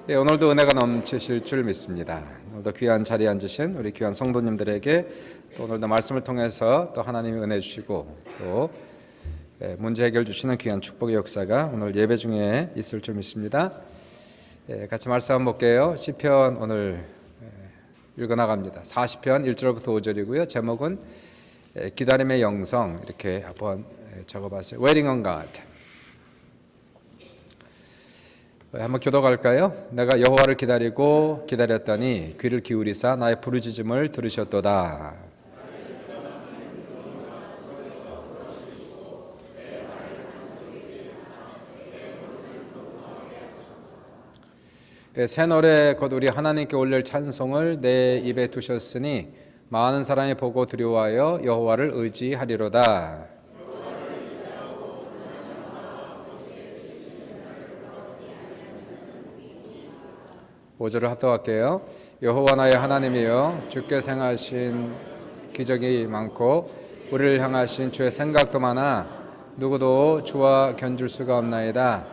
예, 오늘도 은혜가 넘치실 줄 믿습니다. 오늘도 귀한 자리에 앉으신 우리 귀한 성도님들에게 또 오늘도 말씀을 통해서 또 하나님이 은혜 주시고 또 문제 해결 주시는 귀한 축복의 역사가 오늘 예배 중에 있을 줄 믿습니다. 같이 말씀 한번 볼게요. 시편 오늘 읽어나갑니다. 40편 1절부터 5절이고요. 제목은 기다림의 영성 이렇게 한번 적어봤어요. Waiting on God. 한번 교독할까요? 내가 여호와를 기다리고 기다렸더니 귀를 기울이사 나의 부르짖음을 들으셨도다. 새 노래 곧 우리 하나님께 올릴 찬송을 내 입에 두셨으니 많은 사람이 보고 두려워하여 여호와를 의지하리로다. 5절을 합독할게요. 여호와 나의 하나님이여 주께 행하신 기적이 많고 우리를 향하신 주의 생각도 많아 누구도 주와 견줄 수가 없나이다.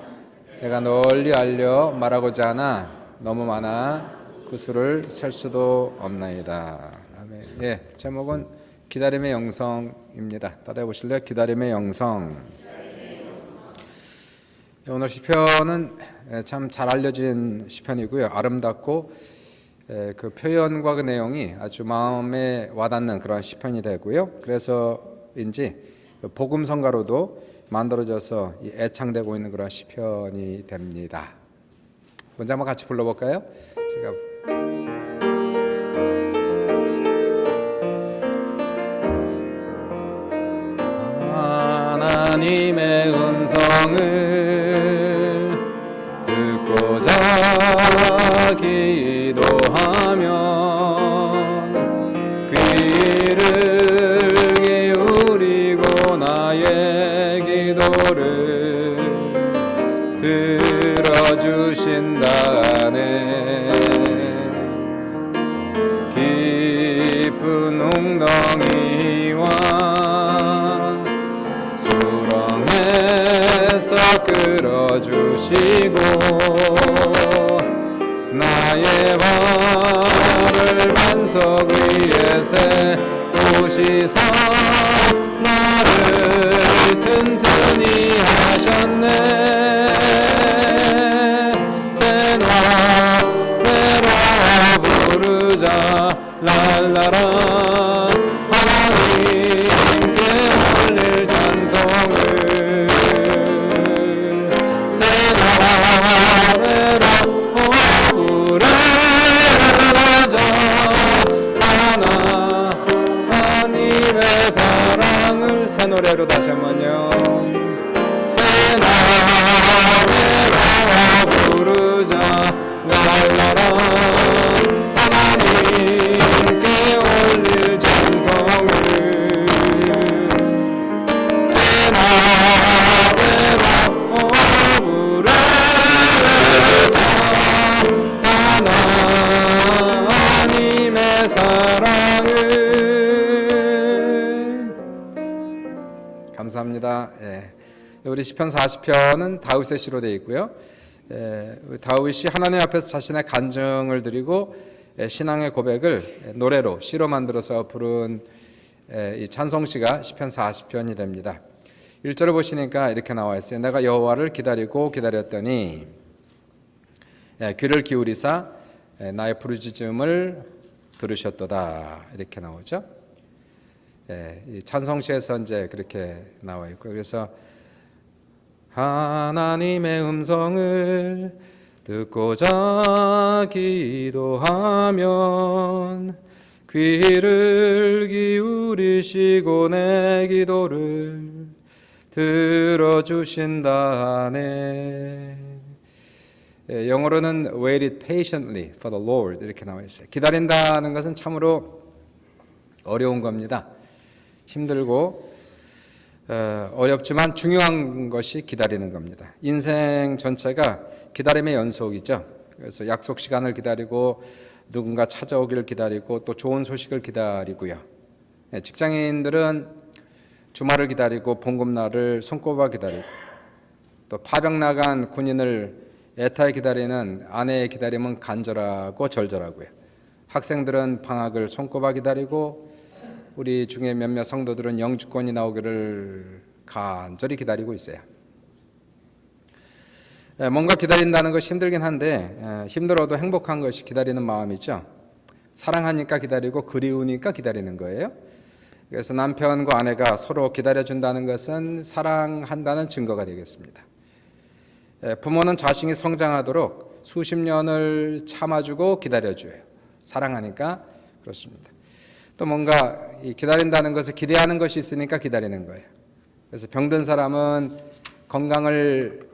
내가 널리 알려 말하고자 하나 너무 많아 그 수를 셀 수도 없나이다. 아멘. 예, 제목은 기다림의 영성입니다. 따라해 보실래요? 기다림의 영성. 오늘 시편은 참 잘 알려진 시편이고요. 아름답고 그 표현과 그 내용이 아주 마음에 와닿는 그런 시편이 되고요. 그래서인지 복음성가로도 만들어져서 애창되고 있는 그런 시편이 됩니다. 먼저 한번 같이 불러볼까요? 제가 하나님의 음성을 듣고자 기도하면 귀를 기울이고 나의 기도를 들어주신다네. 깊은 웅덩이와 수렁에서 끌어주시고 나의 발을 반석 위에 세우시사 나를 튼튼히 하셨네. 새 노래로 부르자 랄라라. 하나님께 올릴 찬송을 새 노래로 부르자. 하나님의 사랑을 새 노래로 다시 한번요. 새 노래로 부르자 랄라라. 하나님께 올릴 찬송을 새 노래로 부르자. 하나님의 사랑을. 감사합니다. 우리 시편 40편은 다윗의 시로 되어 있고요. 다윗이 하나님 앞에서 자신의 간증을 드리고 신앙의 고백을 노래로 시로 만들어서 부른 이 찬송시가 시편 40편이 됩니다. 1절을 보시니까 이렇게 나와 있어요. 내가 여호와를 기다리고 기다렸더니 귀를 기울이사 나의 부르짖음을 들으셨도다. 이렇게 나오죠. 이 찬송시에서 이제 그렇게 나와 있고, 그래서 하나님의 음성을 듣고자 기도하면 귀를 기울이시고 내 기도를 들어주신다네. 영어로는 waited patiently for the Lord 이렇게 나와 있어요. 기다린다는 것은 참으로 어려운 겁니다. 힘들고 어렵지만 중요한 것이 기다리는 겁니다. 인생 전체가 기다림의 연속이죠. 그래서 약속 시간을 기다리고 누군가 찾아오기를 기다리고 또 좋은 소식을 기다리고요. 직장인들은 주말을 기다리고 봉급날을 손꼽아 기다리고 또 파병 나간 군인을 애타게 기다리는 아내의 기다림은 간절하고 절절하고요. 학생들은 방학을 손꼽아 기다리고 우리 중에 몇몇 성도들은 영주권이 나오기를 간절히 기다리고 있어요. 뭔가 기다린다는 것이 힘들긴 한데 힘들어도 행복한 것이 기다리는 마음이죠. 사랑하니까 기다리고 그리우니까 기다리는 거예요. 그래서 남편과 아내가 서로 기다려준다는 것은 사랑한다는 증거가 되겠습니다. 부모는 자신이 성장하도록 수십 년을 참아주고 기다려줘요. 사랑하니까 그렇습니다. 또 뭔가 기다린다는 것을 기대하는 것이 있으니까 기다리는 거예요. 그래서 병든 사람은 건강을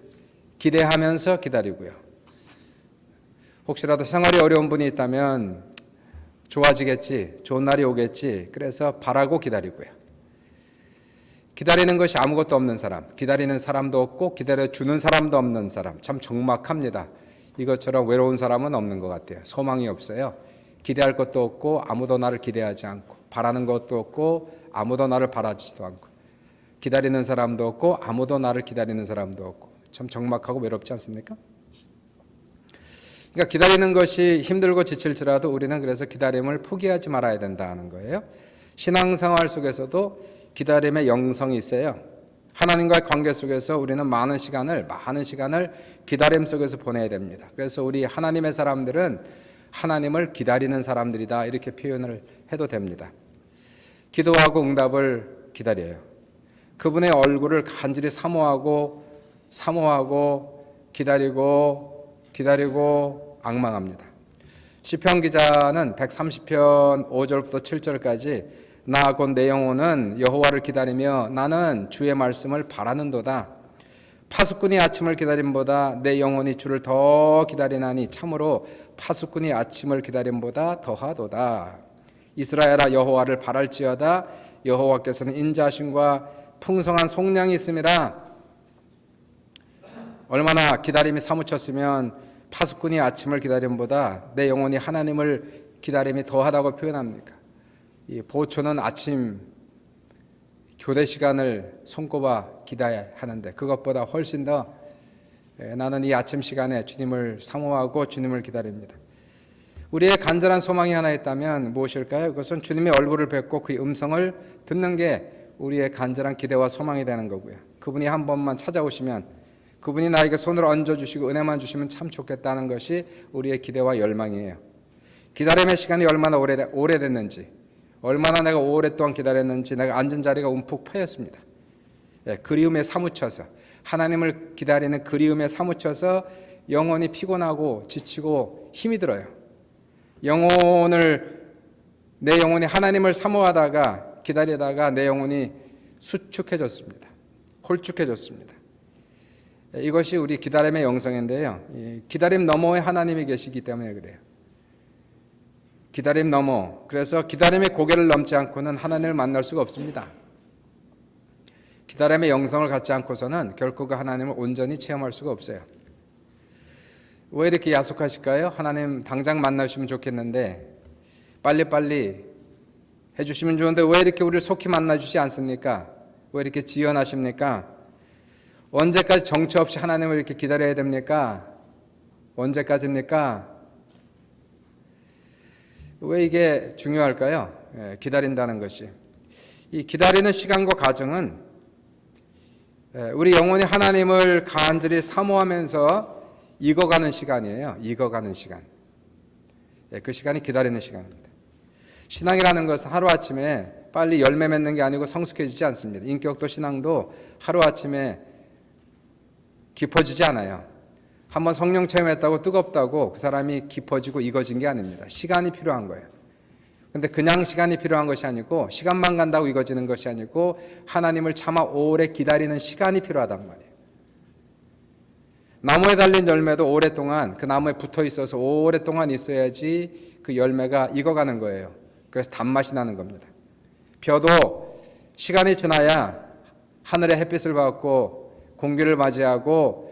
기대하면서 기다리고요. 혹시라도 생활이 어려운 분이 있다면 좋아지겠지, 좋은 날이 오겠지, 그래서 바라고 기다리고요. 기다리는 것이 아무것도 없는 사람, 기다리는 사람도 없고 기다려주는 사람도 없는 사람, 참 적막합니다. 이것처럼 외로운 사람은 없는 것 같아요. 소망이 없어요. 기대할 것도 없고 아무도 나를 기대하지 않고, 바라는 것도 없고 아무도 나를 바라지도 않고, 기다리는 사람도 없고 아무도 나를 기다리는 사람도 없고, 참 적막하고 외롭지 않습니까? 그러니까 기다리는 것이 힘들고 지칠지라도 우리는 그래서 기다림을 포기하지 말아야 된다는 거예요. 신앙생활 속에서도 기다림의 영성이 있어요. 하나님과의 관계 속에서 우리는 많은 시간을 기다림 속에서 보내야 됩니다. 그래서 우리 하나님의 사람들은 하나님을 기다리는 사람들이다, 이렇게 표현을 해도 됩니다. 기도하고 응답을 기다려요. 그분의 얼굴을 간절히 사모하고 기다리고 앙망합니다. 시편 기자는 130편 5절부터 7절까지 나 곧 내 영혼은 여호와를 기다리며 나는 주의 말씀을 바라는도다. 파수꾼이 아침을 기다림보다 내 영혼이 주를 더 기다리나니 참으로 파수꾼이 아침을 기다림보다 더하도다. 이스라엘아 여호와를 바랄지어다. 여호와께서는 인자하심과 풍성한 속량이 있음이라. 얼마나 기다림이 사무쳤으면 파수꾼이 아침을 기다림보다 내 영혼이 하나님을 기다림이 더하다고 표현합니까? 이 보초는 아침 교대 시간을 손꼽아 기다하는데 그것보다 훨씬 더 나는 이 아침 시간에 주님을 사모하고 주님을 기다립니다. 우리의 간절한 소망이 하나 있다면 무엇일까요? 그것은 주님의 얼굴을 뵙고 그의 음성을 듣는 게 우리의 간절한 기대와 소망이 되는 거고요. 그분이 한 번만 찾아오시면, 그분이 나에게 손을 얹어주시고 은혜만 주시면 참 좋겠다는 것이 우리의 기대와 열망이에요. 기다림의 시간이 얼마나 오래됐는지, 얼마나 내가 오랫동안 기다렸는지 내가 앉은 자리가 움푹 패였습니다. 그리움에 사무쳐서, 하나님을 기다리는 그리움에 사무쳐서 영혼이 피곤하고 지치고 힘이 들어요. 내 영혼이 하나님을 사모하다가 기다리다가 내 영혼이 수축해졌습니다. 홀쭉해졌습니다. 이것이 우리 기다림의 영성인데요. 기다림 너머에 하나님이 계시기 때문에 그래요. 기다림 너머, 그래서 기다림의 고개를 넘지 않고는 하나님을 만날 수가 없습니다. 기다림의 영성을 갖지 않고서는 결코 그 하나님을 온전히 체험할 수가 없어요. 왜 이렇게 야속하실까요? 하나님 당장 만나주시면 좋겠는데, 빨리빨리 해주시면 좋은데 왜 이렇게 우리를 속히 만나주지 않습니까? 왜 이렇게 지연하십니까? 언제까지 정처 없이 하나님을 이렇게 기다려야 됩니까? 언제까지입니까? 왜 이게 중요할까요? 기다린다는 것이. 이 기다리는 시간과 과정은 우리 영혼이 하나님을 간절히 사모하면서 익어가는 시간이에요. 익어가는 시간. 그 시간이 기다리는 시간입니다. 신앙이라는 것은 하루아침에 빨리 열매 맺는 게 아니고 성숙해지지 않습니다. 인격도 신앙도 하루아침에 깊어지지 않아요. 한번 성령 체험했다고 뜨겁다고 그 사람이 깊어지고 익어진 게 아닙니다. 시간이 필요한 거예요. 근데 그냥 시간이 필요한 것이 아니고, 시간만 간다고 익어지는 것이 아니고 하나님을 차마 오래 기다리는 시간이 필요하단 말이에요. 나무에 달린 열매도 오랫동안 그 나무에 붙어 있어서 오랫동안 있어야지 그 열매가 익어가는 거예요. 그래서 단맛이 나는 겁니다. 벼도 시간이 지나야 하늘의 햇빛을 받고 공기를 맞이하고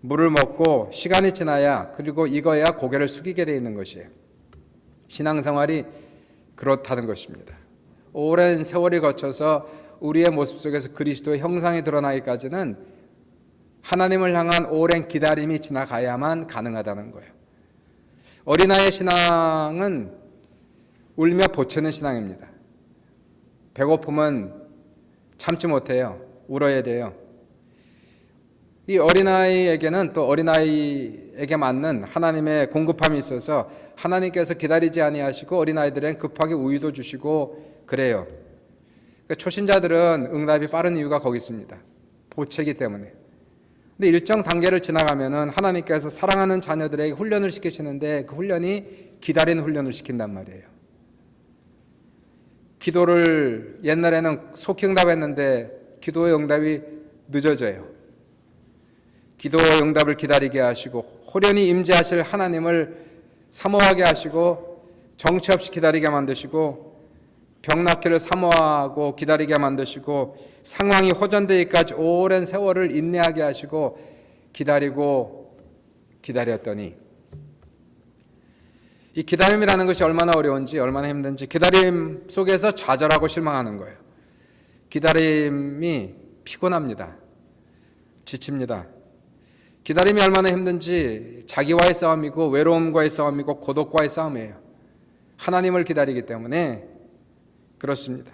물을 먹고 시간이 지나야, 그리고 익어야 고개를 숙이게 되어 있는 것이에요. 신앙생활이 그렇다는 것입니다. 오랜 세월이 거쳐서 우리의 모습 속에서 그리스도의 형상이 드러나기까지는 하나님을 향한 오랜 기다림이 지나가야만 가능하다는 거예요. 어린아이의 신앙은 울며 보채는 신앙입니다. 배고픔은 참지 못해요. 울어야 돼요. 이 어린아이에게는 또 어린아이에게 맞는 하나님의 공급함이 있어서 하나님께서 기다리지 아니하시고 어린아이들은 급하게 우유도 주시고 그래요. 그러니까 초신자들은 응답이 빠른 이유가 거기 있습니다. 보채기 때문에. 근데 일정 단계를 지나가면은 하나님께서 사랑하는 자녀들에게 훈련을 시키시는데 그 훈련이 기다리는 훈련을 시킨단 말이에요. 기도를 옛날에는 속히 응답했는데 기도의 응답이 늦어져요. 기도의 응답을 기다리게 하시고 호련히 임재하실 하나님을 사모하게 하시고 정처 없이 기다리게 만드시고 병 낫기를 사모하고 기다리게 만드시고 상황이 호전되기까지 오랜 세월을 인내하게 하시고 기다리고 기다렸더니 이 기다림이라는 것이 얼마나 어려운지 얼마나 힘든지 기다림 속에서 좌절하고 실망하는 거예요. 기다림이 피곤합니다. 지칩니다. 기다림이 얼마나 힘든지 자기와의 싸움이고 외로움과의 싸움이고 고독과의 싸움이에요. 하나님을 기다리기 때문에 그렇습니다.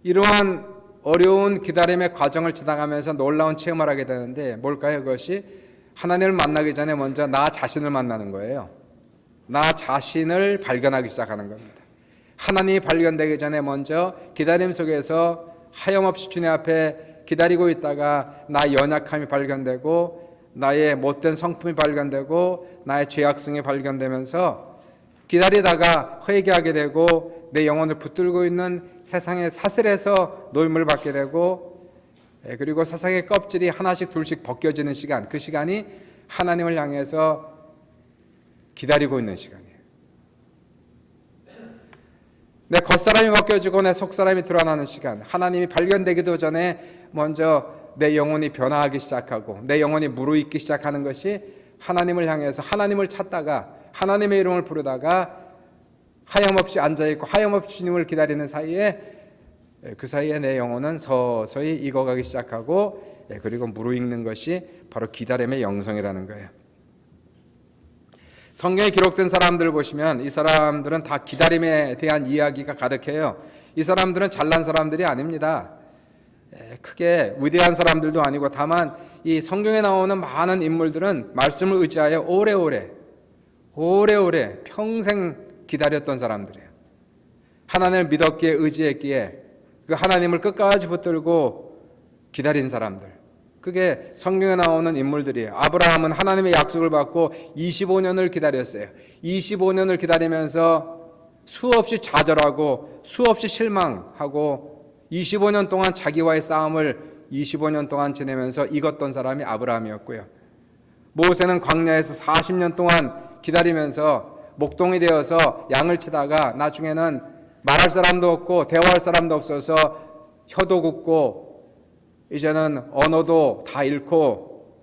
이러한 어려운 기다림의 과정을 지나가면서 놀라운 체험을 하게 되는데 뭘까요? 그것이 하나님을 만나기 전에 먼저 나 자신을 만나는 거예요. 나 자신을 발견하기 시작하는 겁니다. 하나님이 발견되기 전에 먼저 기다림 속에서 하염없이 주님 앞에 기다리고 있다가 나의 연약함이 발견되고 나의 못된 성품이 발견되고 나의 죄악성이 발견되면서 기다리다가 회개하게 되고 내 영혼을 붙들고 있는 세상의 사슬에서 노임을 받게 되고 그리고 세상의 껍질이 하나씩 둘씩 벗겨지는 시간, 그 시간이 하나님을 향해서 기다리고 있는 시간이에요. 내 겉사람이 벗겨지고 내 속사람이 드러나는 시간, 하나님이 발견되기도 전에 먼저 내 영혼이 변화하기 시작하고 내 영혼이 무르익기 시작하는 것이 하나님을 향해서 하나님을 찾다가 하나님의 이름을 부르다가 하염없이 앉아있고 하염없이 주님을 기다리는 사이에 그 사이에 내 영혼은 서서히 익어가기 시작하고 그리고 무르익는 것이 바로 기다림의 영성이라는 거예요. 성경에 기록된 사람들 보시면 이 사람들은 다 기다림에 대한 이야기가 가득해요. 이 사람들은 잘난 사람들이 아닙니다. 크게 위대한 사람들도 아니고 다만 이 성경에 나오는 많은 인물들은 말씀을 의지하여 오래오래 평생 기다렸던 사람들이에요. 하나님을 믿었기에 의지했기에 그 하나님을 끝까지 붙들고 기다린 사람들. 그게 성경에 나오는 인물들이에요. 아브라함은 하나님의 약속을 받고 25년을 기다렸어요. 25년을 기다리면서 수없이 좌절하고 수없이 실망하고 25년 동안 자기와의 싸움을 25년 동안 지내면서 이겼던 사람이 아브라함이었고요. 모세는 광야에서 40년 동안 기다리면서 목동이 되어서 양을 치다가 나중에는 말할 사람도 없고 대화할 사람도 없어서 혀도 굽고 이제는 언어도 다 잃고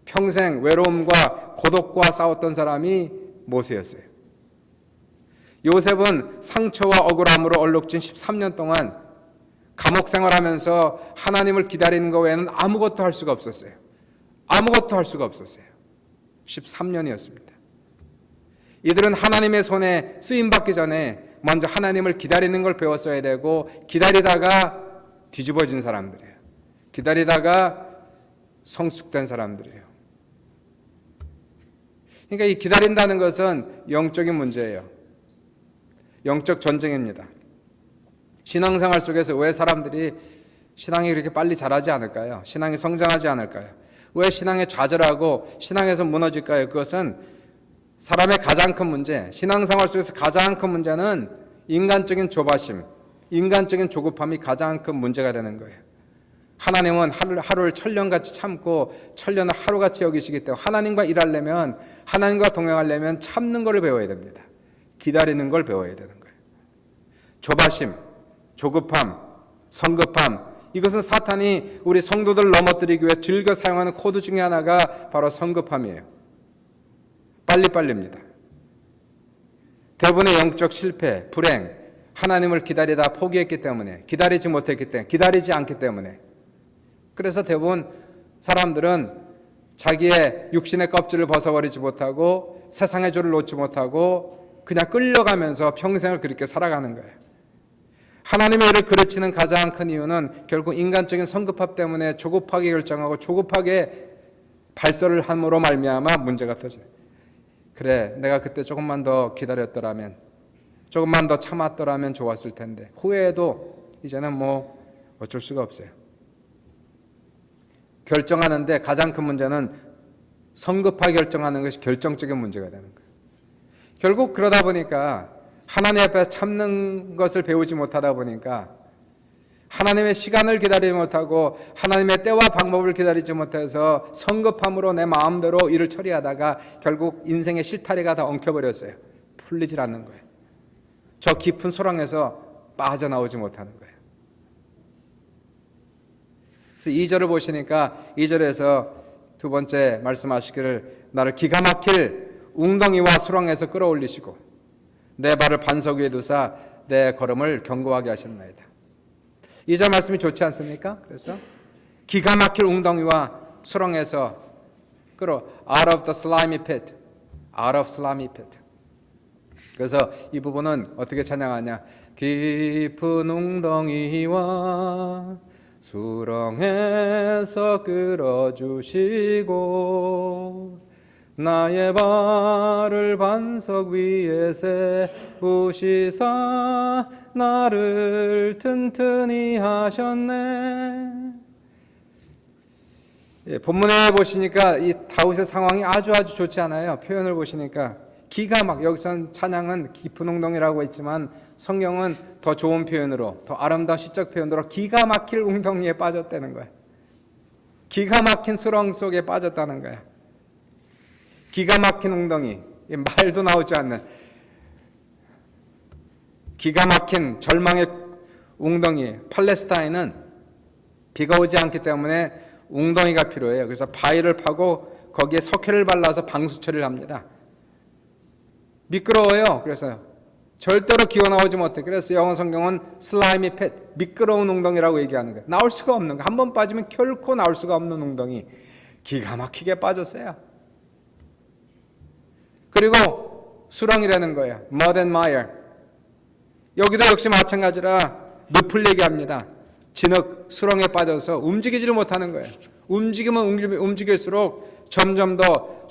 평생 외로움과 고독과 싸웠던 사람이 모세였어요. 요셉은 상처와 억울함으로 얼룩진 13년 동안 감옥 생활하면서 하나님을 기다리는 것 외에는 아무것도 할 수가 없었어요. 아무것도 할 수가 없었어요. 13년이었습니다. 이들은 하나님의 손에 쓰임받기 전에 먼저 하나님을 기다리는 걸 배웠어야 되고 기다리다가 뒤집어진 사람들이에요. 기다리다가 성숙된 사람들이에요. 그러니까 이 기다린다는 것은 영적인 문제예요. 영적 전쟁입니다. 신앙생활 속에서 왜 사람들이 신앙이 그렇게 빨리 자라지 않을까요? 신앙이 성장하지 않을까요? 왜 신앙에 좌절하고 신앙에서 무너질까요? 그것은 사람의 가장 큰 문제, 신앙생활 속에서 가장 큰 문제는 인간적인 조바심, 인간적인 조급함이 가장 큰 문제가 되는 거예요. 하나님은 하루를 천년같이 참고 천년을 하루같이 여기시기 때문에 하나님과 일하려면 하나님과 동행하려면 참는 걸 배워야 됩니다. 기다리는 걸 배워야 되는 거예요. 조바심, 조급함, 성급함, 이것은 사탄이 우리 성도들을 넘어뜨리기 위해 즐겨 사용하는 코드 중에 하나가 바로 성급함이에요. 빨리빨리입니다. 대부분의 영적 실패, 불행, 하나님을 기다리다 포기했기 때문에, 기다리지 못했기 때문에, 기다리지 않기 때문에, 그래서 대부분 사람들은 자기의 육신의 껍질을 벗어버리지 못하고 세상의 조를 놓지 못하고 그냥 끌려가면서 평생을 그렇게 살아가는 거예요. 하나님의 일을 그르치는 가장 큰 이유는 결국 인간적인 성급함 때문에 조급하게 결정하고 조급하게 발설을 함으로 말미암아 문제가 터져요. 그래, 내가 그때 조금만 더 기다렸더라면, 조금만 더 참았더라면 좋았을 텐데, 후회해도 이제는 뭐 어쩔 수가 없어요. 결정하는데 가장 큰 문제는 성급하게 결정하는 것이 결정적인 문제가 되는 거예요. 결국 그러다 보니까 하나님 앞에 참는 것을 배우지 못하다 보니까 하나님의 시간을 기다리지 못하고 하나님의 때와 방법을 기다리지 못해서 성급함으로 내 마음대로 일을 처리하다가 결국 인생의 실타래가 다 엉켜버렸어요. 풀리질 않는 거예요. 저 깊은 소랑에서 빠져나오지 못하는 거예요. 그래서 2절을 보시니까 2절에서 두 번째 말씀하시기를 나를 기가 막힐 웅덩이와 수렁에서 끌어올리시고 내 발을 반석 위에 두사 내 걸음을 견고하게 하셨나이다. 2절 말씀이 좋지 않습니까? 그래서 기가 막힐 웅덩이와 수렁에서 out of the slimy pit, out of slimy pit. 그래서 이 부분은 어떻게 찬양하냐? 깊은 웅덩이와 수렁에서 끌어주시고 나의 발을 반석 위에 세우시사 나를 튼튼히 하셨네. 본문에 보시니까 이 다윗의 상황이 아주 좋지 않아요. 표현을 보시니까 기가 막, 여기선 찬양은 깊은 웅덩이라고 했지만 성경은 더 좋은 표현으로, 더 아름다운 시적 표현으로 기가 막힐 웅덩이에 빠졌다는 거예요. 기가 막힌 수렁 속에 빠졌다는 거예요. 기가 막힌 웅덩이, 말도 나오지 않는 기가 막힌 절망의 웅덩이. 팔레스타인은 비가 오지 않기 때문에 웅덩이가 필요해요. 그래서 바위를 파고 거기에 석회를 발라서 방수 처리를 합니다. 미끄러워요. 그래서 절대로 기어 나오지 못해. 그래서 영어 성경은 슬라이미 팻, 미끄러운 웅덩이라고 얘기하는 거예요. 나올 수가 없는 거. 한 번 빠지면 결코 나올 수가 없는 웅덩이. 기가 막히게 빠졌어요. 그리고 수렁이라는 거예요. mud and mire. 여기도 역시 마찬가지라 늪을 얘기합니다. 진흙, 수렁에 빠져서 움직이지를 못하는 거예요. 움직이면 움직일수록 점점 더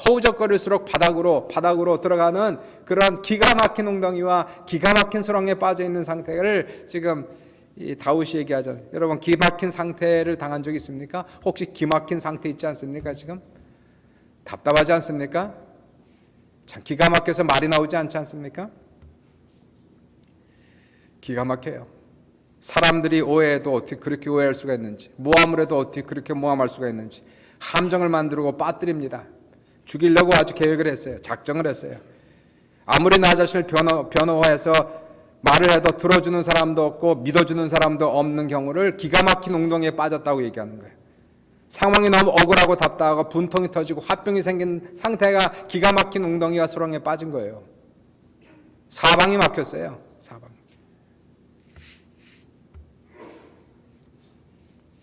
허우적거릴수록 바닥으로 들어가는 그런 기가 막힌 웅덩이와 기가 막힌 수렁에 빠져 있는 상태를 지금 이 다윗이 얘기하잖아요. 여러분, 기막힌 상태를 당한 적 있습니까? 혹시 기막힌 상태 있지 않습니까? 지금 답답하지 않습니까? 참 기가 막혀서 말이 나오지 않지 않습니까? 기가 막혀요. 사람들이 오해해도 어떻게 그렇게 오해할 수가 있는지, 모함을 해도 어떻게 그렇게 모함할 수가 있는지, 함정을 만들고 빠뜨립니다. 죽이려고 아주 계획을 했어요. 작정을 했어요. 아무리 나 자신을 변호해서 말을 해도 들어주는 사람도 없고 믿어주는 사람도 없는 경우를 기가 막힌 웅덩이에 빠졌다고 얘기하는 거예요. 상황이 너무 억울하고 답답하고 분통이 터지고 화병이 생긴 상태가 기가 막힌 웅덩이와 수렁에 빠진 거예요. 사방이 막혔어요. 사방.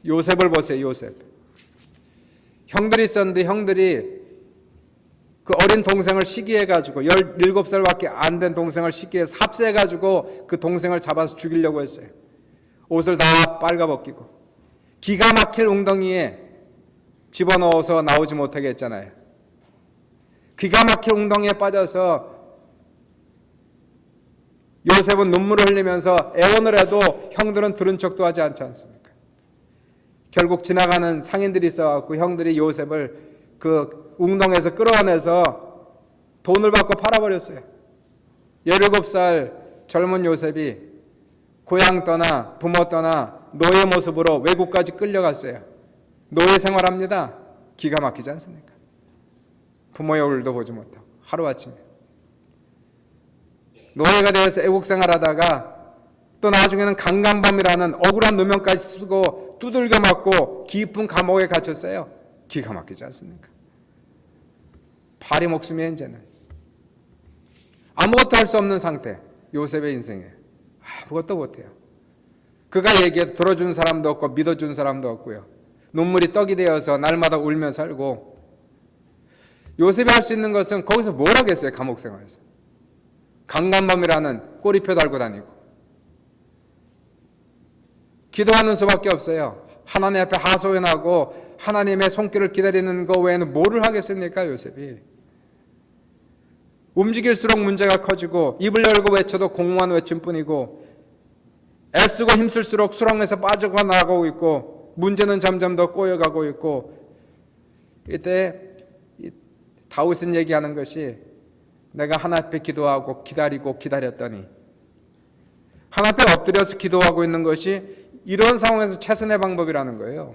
요셉을 보세요. 요셉. 형들이 있었는데 형들이 그 어린 동생을 시기해가지고 17살밖에 안 된 동생을 시기해서 합세해가지고 그 동생을 잡아서 죽이려고 했어요. 옷을 다 빨가벗기고 기가 막힐 웅덩이에 집어넣어서 나오지 못하게 했잖아요. 기가 막힐 웅덩이에 빠져서 요셉은 눈물을 흘리면서 애원을 해도 형들은 들은 척도 하지 않지 않습니까? 결국 지나가는 상인들이 있어갖고 형들이 요셉을 그 웅덩이에서 끌어내서 돈을 받고 팔아버렸어요. 17살 젊은 요셉이 고향 떠나 부모 떠나 노예 모습으로 외국까지 끌려갔어요. 노예 생활합니다. 기가 막히지 않습니까? 부모의 얼굴도 보지 못하고 하루아침에 노예가 되어서 애국 생활하다가 또 나중에는 강간범이라는 억울한 누명까지 쓰고 두들겨 맞고 깊은 감옥에 갇혔어요. 기가 막히지 않습니까? 파리 목숨이에요. 이제는 아무것도 할 수 없는 상태. 요셉의 인생에 아무것도 못해요. 그가 얘기해도 들어주는 사람도 없고 믿어주는 사람도 없고요. 눈물이 떡이 되어서 날마다 울며 살고, 요셉이 할 수 있는 것은 거기서 뭘 하겠어요? 감옥 생활에서 강간범이라는 꼬리표 달고 다니고 기도하는 수밖에 없어요. 하나님 앞에 하소연하고 하나님의 손길을 기다리는 것 외에는 뭐를 하겠습니까? 요셉이 움직일수록 문제가 커지고 입을 열고 외쳐도 공허한 외침뿐이고 애쓰고 힘쓸수록 수렁에서 빠져나가고 있고 문제는 점점 더 꼬여가고 있고, 이때 다윗은 얘기하는 것이 내가 하나님 앞에 기도하고 기다리고 기다렸더니, 하나님 앞에 엎드려서 기도하고 있는 것이 이런 상황에서 최선의 방법이라는 거예요.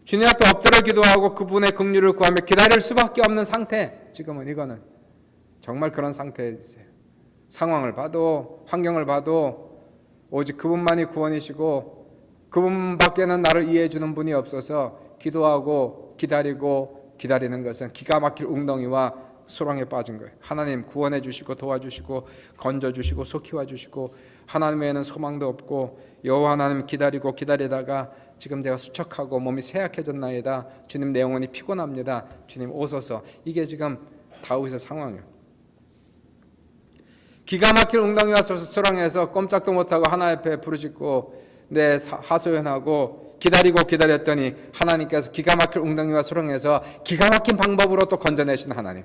주님 앞에 엎드려 기도하고 그분의 긍휼을 구하며 기다릴 수밖에 없는 상태, 지금은 이거는 정말 그런 상태에 있어요. 상황을 봐도 환경을 봐도 오직 그분만이 구원이시고 그분밖에는 나를 이해해 주는 분이 없어서 기도하고 기다리고 기다리는 것은 기가 막힐 웅덩이와 수렁에 빠진 거예요. 하나님 구원해 주시고 도와주시고 건져 주시고 속히와 주시고 하나님 외에는 소망도 없고 여호와 하나님 기다리고 기다리다가 지금 내가 수척하고 몸이 쇠약해졌나이다. 주님 내 영혼이 피곤합니다. 주님 오소서. 이게 지금 다윗의 상황이에요. 기가 막힐 웅덩이와 수렁에서 꼼짝도 못하고 하나님 앞에 부르짖고 내 하소연하고 기다리고 기다렸더니 하나님께서 기가 막힐 웅덩이와 수렁에서 기가 막힌 방법으로 또 건져내신 하나님.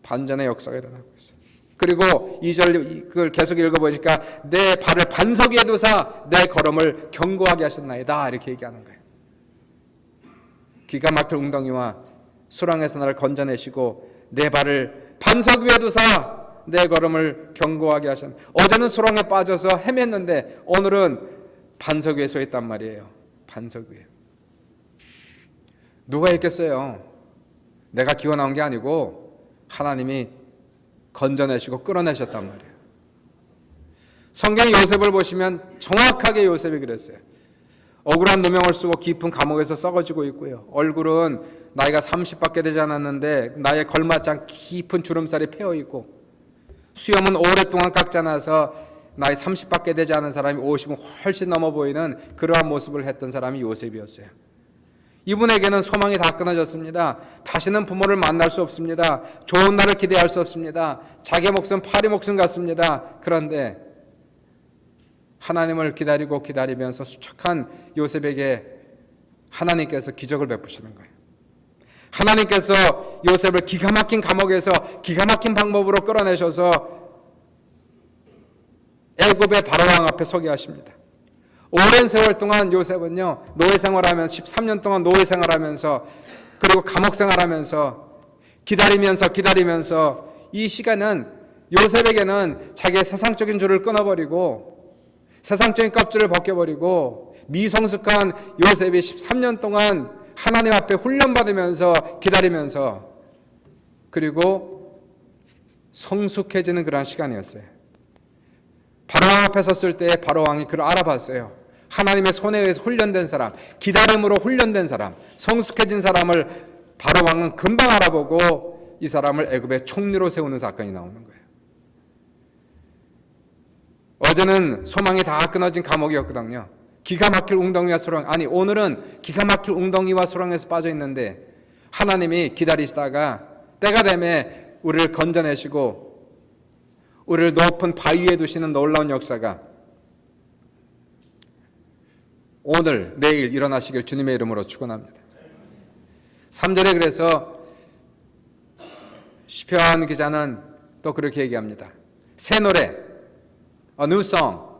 반전의 역사가 일어나고 있어요. 그리고 2절 그걸 계속 읽어보니까 내 발을 반석 위에 두사 내 걸음을 견고하게 하셨나이다, 이렇게 얘기하는 거예요. 기가 막힐 웅덩이와 수렁에서 나를 건져내시고 내 발을 반석 위에 두사 내 걸음을 견고하게 하셨네. 어제는 수렁에 빠져서 헤맸는데 오늘은 반석 위에 서 있단 말이에요. 반석 위에. 누가 있겠어요? 내가 기어 나온 게 아니고 하나님이 건져내시고 끌어내셨단 말이에요. 성경 요셉을 보시면 정확하게 요셉이 그랬어요. 억울한 누명을 쓰고 깊은 감옥에서 썩어지고 있고요. 얼굴은 나이가 30밖에 되지 않았는데 나이에 걸맞지 않은 깊은 주름살이 패어있고, 수염은 오랫동안 깎지 않아서 나이 30밖에 되지 않은 사람이 50은 훨씬 넘어 보이는 그러한 모습을 했던 사람이 요셉이었어요. 이분에게는 소망이 다 끊어졌습니다. 다시는 부모를 만날 수 없습니다. 좋은 날을 기대할 수 없습니다. 자기 목숨 파리 목숨 같습니다. 그런데 하나님을 기다리고 기다리면서 수척한 요셉에게 하나님께서 기적을 베푸시는 거예요. 하나님께서 요셉을 기가 막힌 감옥에서 기가 막힌 방법으로 끌어내셔서 애굽의 바로왕 앞에 서게 하십니다. 오랜 세월 동안 요셉은요, 노예 생활하면서 13년 동안 노예 생활하면서 그리고 감옥 생활하면서 기다리면서 이 시간은 요셉에게는 자기의 세상적인 줄을 끊어버리고 세상적인 껍질을 벗겨버리고 미성숙한 요셉이 13년 동안 하나님 앞에 훈련받으면서 기다리면서 그리고 성숙해지는 그런 시간이었어요. 바로왕 앞에 섰을 때 바로왕이 그를 알아봤어요. 하나님의 손에 의해서 훈련된 사람, 기다림으로 훈련된 사람, 성숙해진 사람을 바로왕은 금방 알아보고 이 사람을 애굽의 총리로 세우는 사건이 나오는 거예요. 어제는 소망이 다 끊어진 감옥이었거든요. 기가 막힐 웅덩이와 수렁, 아니 오늘은 기가 막힐 웅덩이와 수렁에서 빠져 있는데 하나님이 기다리시다가 때가 되면 우리를 건져내시고 우리를 높은 바위 위에 두시는 놀라운 역사가 오늘 내일 일어나시길 주님의 이름으로 축원합니다. 3절에 그래서 시편 기자는 또 그렇게 얘기합니다. 새 노래, a new song,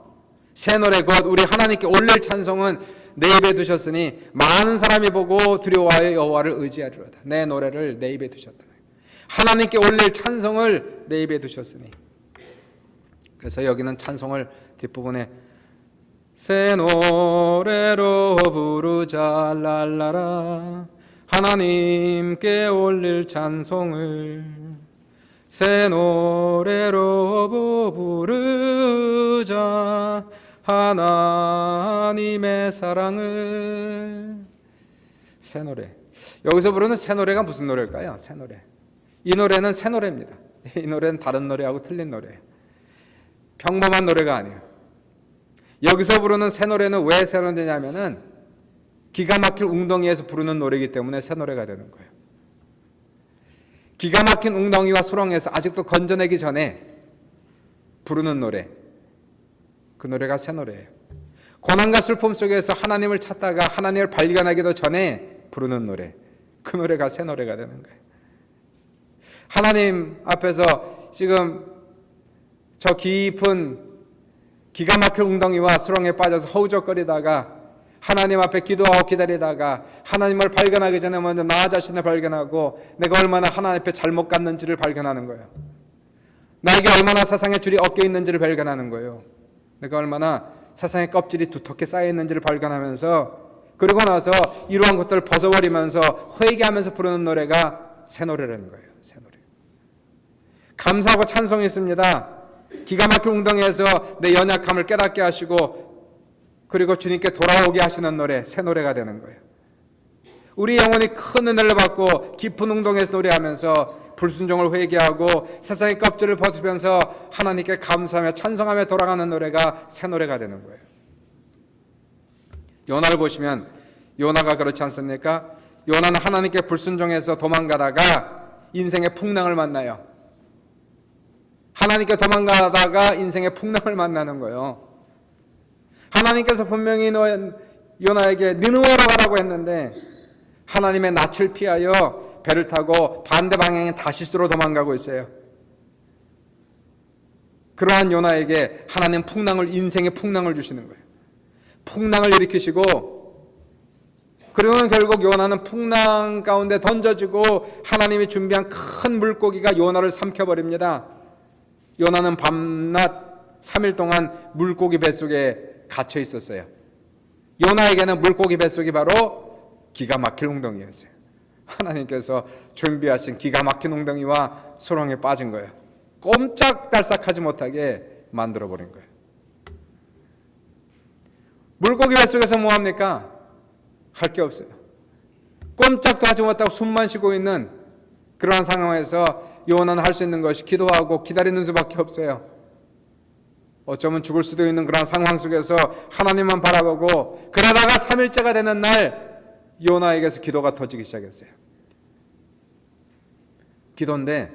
새 노래, 곧 우리 하나님께 올릴 찬송은 내 입에 두셨으니 많은 사람이 보고 두려워하여 여호와를 의지하리로다. 내 노래를 내 입에 두셨다. 하나님께 올릴 찬송을 내 입에 두셨으니. 그래서 여기는 찬송을 뒷부분에 새 노래로 부르자 랄라라, 하나님께 올릴 찬송을 새 노래로 부르자 하나님의 사랑을. 새 노래, 여기서 부르는 새 노래가 무슨 노래일까요? 새 노래, 이 노래는 새 노래입니다. 이 노래는 다른 노래하고 틀린 노래예요. 평범한 노래가 아니에요. 여기서 부르는 새 노래는 왜 새 노래냐면은 기가 막힐 웅덩이에서 부르는 노래이기 때문에 새 노래가 되는 거예요. 기가 막힌 웅덩이와 수렁에서 아직도 건져내기 전에 부르는 노래, 그 노래가 새 노래예요. 고난과 슬픔 속에서 하나님을 찾다가 하나님을 발견하기도 전에 부르는 노래, 그 노래가 새 노래가 되는 거예요. 하나님 앞에서 지금 저 깊은 기가 막힐 웅덩이와 수렁에 빠져서 허우적거리다가 하나님 앞에 기도하고 기다리다가 하나님을 발견하기 전에 먼저 나 자신을 발견하고 내가 얼마나 하나님 앞에 잘못 갔는지를 발견하는 거예요. 나에게 얼마나 세상의 줄이 엉켜 있는지를 발견하는 거예요. 내가 얼마나 세상의 껍질이 두텁게 쌓여 있는지를 발견하면서, 그리고 나서 이러한 것들을 벗어버리면서 회개하면서 부르는 노래가 새 노래라는 거예요. 새 노래. 감사하고 찬송이 있습니다. 기가 막힌 웅덩이에서 내 연약함을 깨닫게 하시고 그리고 주님께 돌아오게 하시는 노래, 새 노래가 되는 거예요. 우리 영혼이 큰 은혜를 받고 깊은 웅덩이에서 노래하면서 불순종을 회개하고 세상의 껍질을 벗으면서 하나님께 감사하며 찬송하며 돌아가는 노래가 새 노래가 되는 거예요. 요나를 보시면 요나가 그렇지 않습니까? 요나는 하나님께 불순종해서 도망가다가 인생의 풍랑을 만나요. 하나님께 도망가다가 인생의 풍랑을 만나는 거예요. 하나님께서 분명히 요나에게 니느웨로 가라고 했는데 하나님의 낯을 피하여 배를 타고 반대 방향의 다시스로 도망가고 있어요. 그러한 요나에게 하나님 인생의 풍랑을 주시는 거예요. 풍랑을 일으키시고, 그리고는 결국 요나는 풍랑 가운데 던져지고 하나님이 준비한 큰 물고기가 요나를 삼켜버립니다. 요나는 밤낮 3일 동안 물고기 뱃속에 갇혀 있었어요. 요나에게는 물고기 뱃속이 바로 기가 막힐 웅덩이였어요. 하나님께서 준비하신 기가 막힌 웅덩이와 수렁에 빠진 거예요. 꼼짝달싹하지 못하게 만들어버린 거예요. 물고기 뱃속에서 뭐합니까? 할 게 없어요. 꼼짝도 하지 못하고 숨만 쉬고 있는 그러한 상황에서 요나는 할 수 있는 것이 기도하고 기다리는 수밖에 없어요. 어쩌면 죽을 수도 있는 그런 상황 속에서 하나님만 바라보고, 그러다가 3일째가 되는 날 요나에게서 기도가 터지기 시작했어요. 기도인데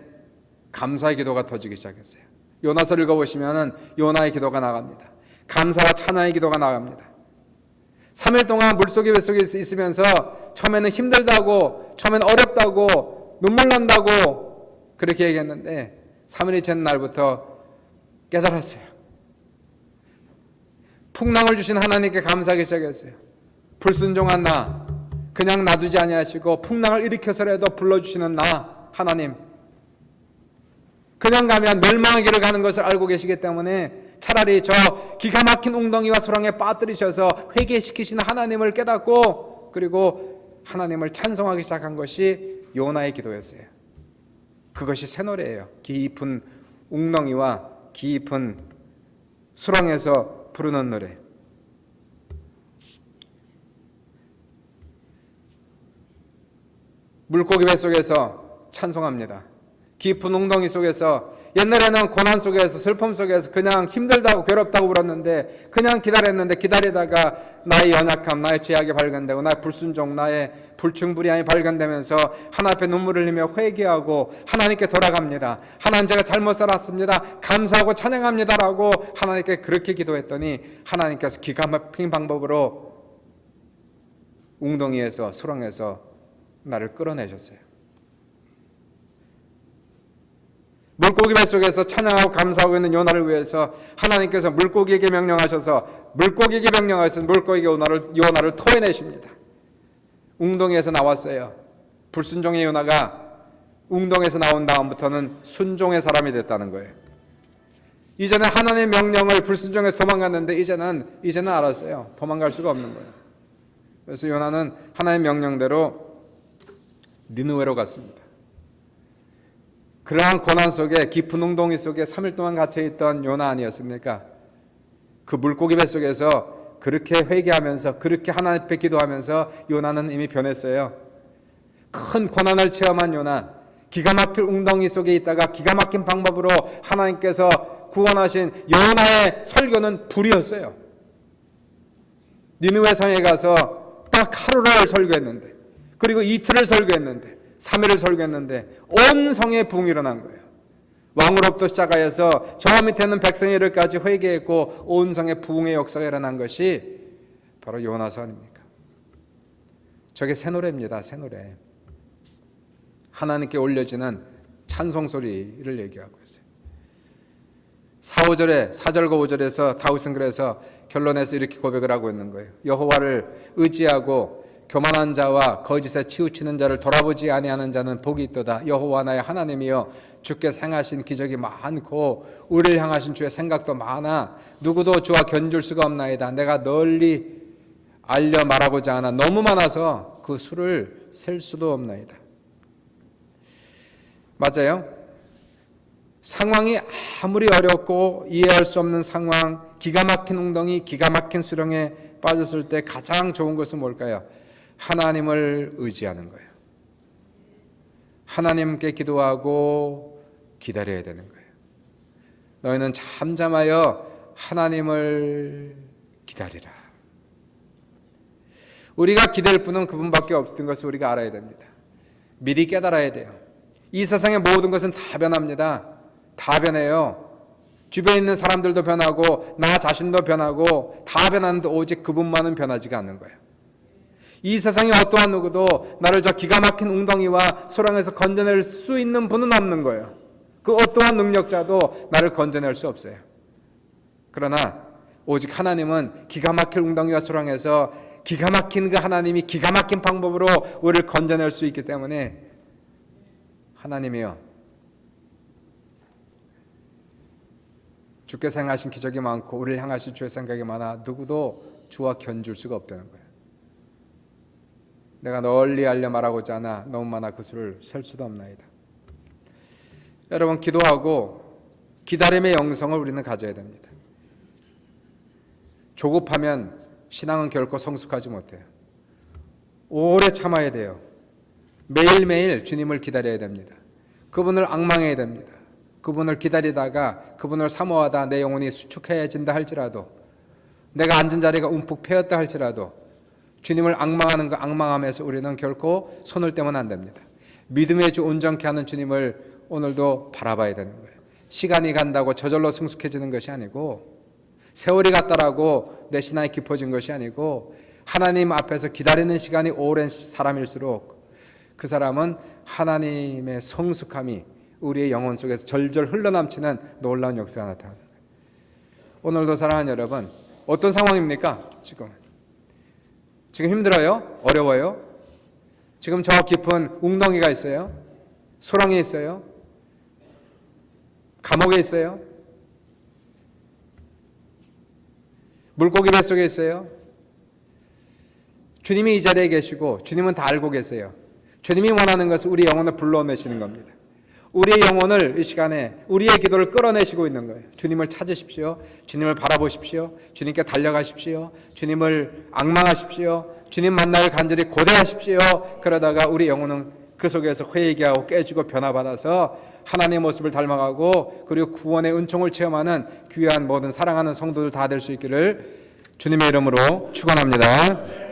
감사의 기도가 터지기 시작했어요. 요나서 읽어보시면 요나의 기도가 나갑니다. 감사와 찬양의 기도가 나갑니다. 3일 동안 물속에 뱃속에 있으면서 처음에는 힘들다고, 처음에는 어렵다고, 눈물 난다고 그렇게 얘기했는데 3일이 된 날부터 깨달았어요. 풍랑을 주신 하나님께 감사하기 시작했어요. 불순종한 나 그냥 놔두지 아니하시고 풍랑을 일으켜서라도 불러주시는 나 하나님, 그냥 가면 멸망의 길을 가는 것을 알고 계시기 때문에 차라리 저 기가 막힌 웅덩이와 수렁에 빠뜨리셔서 회개시키시는 하나님을 깨닫고 그리고 하나님을 찬송하기 시작한 것이 요나의 기도였어요. 그것이 새 노래예요. 깊은 웅덩이와 깊은 수렁에서 부르는 노래. 물고기 뱃속에서 찬송합니다. 깊은 웅덩이 속에서, 옛날에는 고난 속에서 슬픔 속에서 그냥 힘들다고 괴롭다고 울었는데 그냥 기다렸는데 기다리다가 나의 연약함, 나의 죄악이 발견되고 나의 불순종, 나의 불충불이함이 발견되면서 하나님 앞에 눈물을 흘리며 회개하고 하나님께 돌아갑니다. 하나님, 제가 잘못 살았습니다. 감사하고 찬양합니다라고 하나님께 그렇게 기도했더니 하나님께서 기가 막힌 방법으로 웅덩이에서 수렁에서 나를 끌어내셨어요. 물고기 뱃속에서 찬양하고 감사하고 있는 요나를 위해서 하나님께서 물고기에게 명령하셔서 물고기에게 요나를 토해내십니다. 웅덩이에서 나왔어요. 불순종의 요나가 웅덩이에서 나온 다음부터는 순종의 사람이 됐다는 거예요. 이전에 하나님의 명령을 불순종해서 도망갔는데 이제는 알았어요. 도망갈 수가 없는 거예요. 그래서 요나는 하나님의 명령대로 니느웨로 갔습니다. 그러한 고난 속에, 깊은 웅덩이 속에 3일 동안 갇혀있던 요나 아니었습니까? 그 물고기 뱃속에서 그렇게 회개하면서, 그렇게 하나님 앞에 기도하면서 요나는 이미 변했어요. 큰 고난을 체험한 요나, 기가 막힐 웅덩이 속에 있다가 기가 막힌 방법으로 하나님께서 구원하신 요나의 설교는 불이었어요. 니느웨 성에 가서 딱 하루를 설교했는데, 그리고 이틀을 설교했는데, 3일을 설교했는데 온 성에 부흥이 일어난 거예요. 왕으로부터 시작하여서 저 밑에 있는 백성의 일까지 회개했고 온 성에 부흥의 역사가 일어난 것이 바로 요나서 아닙니까? 저게 새 노래입니다. 새 노래. 하나님께 올려지는 찬송 소리를 얘기하고 있어요. 4절과 5절에서 다윗은 그래서 결론에서 이렇게 고백을 하고 있는 거예요. 여호와를 의지하고 교만한 자와 거짓에 치우치는 자를 돌아보지 아니하는 자는 복이 있도다. 여호와 나의 하나님이여, 주께서 행하신 기적이 많고 우리를 향하신 주의 생각도 많아 누구도 주와 견줄 수가 없나이다. 내가 널리 알려 말하고자 하나 너무 많아서 그 수를 셀 수도 없나이다. 맞아요. 상황이 아무리 어렵고 이해할 수 없는 상황, 기가 막힌 웅덩이, 기가 막힌 수렁에 빠졌을 때 가장 좋은 것은 뭘까요? 하나님을 의지하는 거예요. 하나님께 기도하고 기다려야 되는 거예요. 너희는 잠잠하여 하나님을 기다리라. 우리가 기댈 분은 그분밖에 없는 것을 우리가 알아야 됩니다. 미리 깨달아야 돼요. 이 세상의 모든 것은 다 변합니다. 다 변해요. 주변에 있는 사람들도 변하고 나 자신도 변하고 다 변하는데 오직 그분만은 변하지가 않는 거예요. 이 세상에 어떠한 누구도 나를 저 기가 막힌 웅덩이와 소랑에서 건져낼 수 있는 분은 없는 거예요. 그 어떠한 능력자도 나를 건져낼 수 없어요. 그러나 오직 하나님은 기가 막힌 웅덩이와 소랑에서 기가 막힌 그 하나님이 기가 막힌 방법으로 우리를 건져낼 수 있기 때문에 하나님이여, 주께서 행하신 기적이 많고 우리를 향하실 주의 생각이 많아 누구도 주와 견줄 수가 없다는 거예요. 내가 널리 알려 말하고자 하나 너무 많아 그 수를 셀 수도 없나이다. 여러분, 기도하고 기다림의 영성을 우리는 가져야 됩니다. 조급하면 신앙은 결코 성숙하지 못해요. 오래 참아야 돼요. 매일매일 주님을 기다려야 됩니다. 그분을 앙망해야 됩니다. 그분을 기다리다가 그분을 사모하다 내 영혼이 수축해진다 할지라도, 내가 앉은 자리가 움푹 패였다 할지라도 주님을 앙망하는 그 앙망함에서 우리는 결코 손을 떼면 안 됩니다. 믿음의 주 온전케 하는 주님을 오늘도 바라봐야 되는 거예요. 시간이 간다고 저절로 성숙해지는 것이 아니고, 세월이 갔다라고 내 신앙이 깊어진 것이 아니고, 하나님 앞에서 기다리는 시간이 오랜 사람일수록 그 사람은 하나님의 성숙함이 우리의 영혼 속에서 절절 흘러넘치는 놀라운 역사가 나타납니다. 오늘도 사랑하는 여러분, 어떤 상황입니까? 지금 힘들어요? 어려워요? 지금 저 깊은 웅덩이가 있어요? 소랑이 있어요? 감옥에 있어요? 물고기 뱃속에 있어요? 주님이 이 자리에 계시고 주님은 다 알고 계세요. 주님이 원하는 것은 우리 영혼을 불러내시는 겁니다. 우리의 영혼을 이 시간에 우리의 기도를 끌어내시고 있는 거예요. 주님을 찾으십시오. 주님을 바라보십시오. 주님께 달려가십시오. 주님을 앙망하십시오. 주님 만날 간절히 고대하십시오. 그러다가 우리 영혼은 그 속에서 회개하고 깨지고 변화받아서 하나님의 모습을 닮아가고, 그리고 구원의 은총을 체험하는 귀한 모든 사랑하는 성도들 다 될 수 있기를 주님의 이름으로 축원합니다.